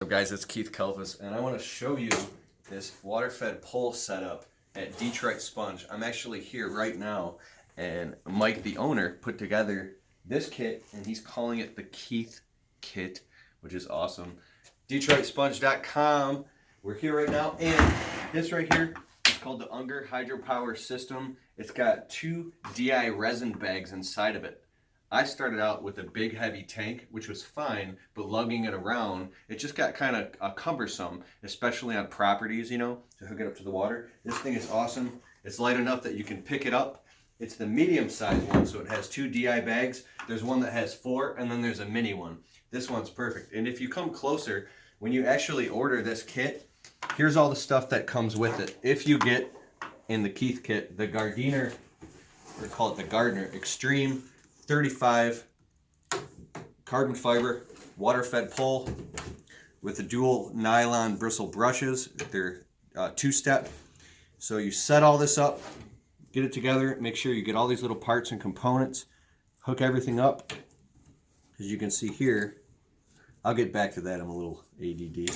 So guys, it's Keith Kelvis, and I want to show you this water-fed pole setup at Detroit Sponge. I'm actually here right now, and Mike, the owner, put together this kit, and he's calling it the Keith Kit, which is awesome. DetroitSponge.com. We're here right now, and this right here is called the Unger Hydropower System. It's got 2 DI resin bags inside of it. I started out with a big heavy tank, which was fine, but lugging it around, it just got kind of cumbersome, especially on properties, you know, to hook it up to the water. This thing is awesome. It's light enough that you can pick it up. It's the medium-sized one, so it has 2 DI bags. There's one that has 4, and then there's a mini one. This one's perfect. And if you come closer, when you actually order this kit, here's all the stuff that comes with it. If you get, in the Keith kit, the Gardiner, or call it the Gardner Extreme 35 carbon fiber water-fed pole with the dual nylon bristle brushes. They're 2-step. So you set all this up, get it together, make sure you get all these little parts and components, hook everything up. As you can see here, I'll get back to that, I'm a little ADD.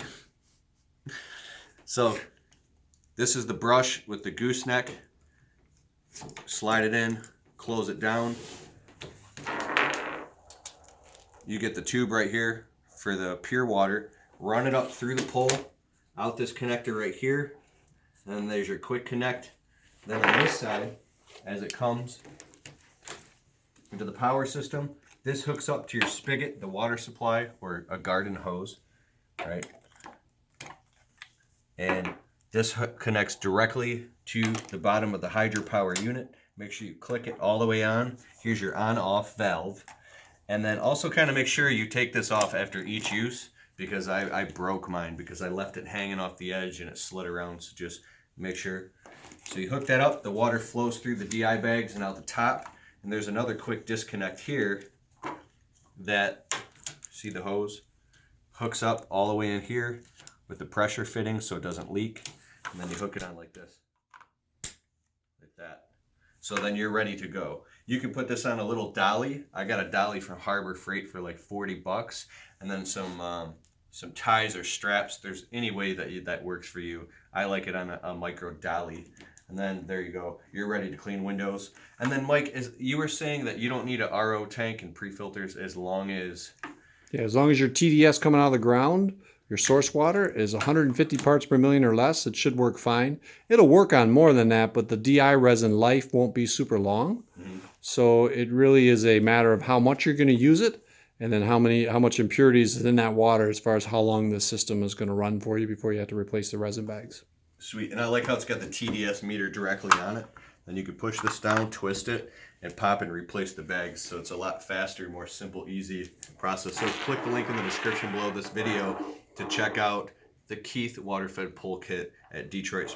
So this is the brush with the gooseneck. Slide it in, close it down. You get the tube right here for the pure water. Run it up through the pole, out this connector right here. Then there's your quick connect. Then on this side, as it comes into the power system, this hooks up to your spigot, the water supply, or a garden hose, right? And this connects directly to the bottom of the hydropower unit. Make sure you click it all the way on. Here's your on-off valve. And then also kind of make sure you take this off after each use, because I broke mine because I left it hanging off the edge and it slid around, so just make sure. So you hook that up, the water flows through the DI bags and out the top, and there's another quick disconnect here that, see the hose, hooks up all the way in here with the pressure fitting so it doesn't leak, and then you hook it on like this, like that. So then you're ready to go. You can put this on a little dolly. I got a dolly from Harbor Freight for like 40 bucks, and then some ties or straps. There's any way that works for you. I like it on a micro dolly. And then there you go. You're ready to clean windows. And then Mike, you were saying that you don't need a RO tank and pre-filters as long as... Yeah, as long as your TDS coming out of the ground, your source water is 150 parts per million or less, it should work fine. It'll work on more than that, but the DI resin life won't be super long. Mm-hmm. So it really is a matter of how much you're going to use it, and then how much impurities is in that water as far as how long the system is going to run for you before you have to replace the resin bags. Sweet. And I like how it's got the TDS meter directly on it. Then you can push this down, twist it, and pop and replace the bags. So it's a lot faster, more simple, easy process. So click the link in the description below this video to check out the Keith water-fed pole kit at Detroit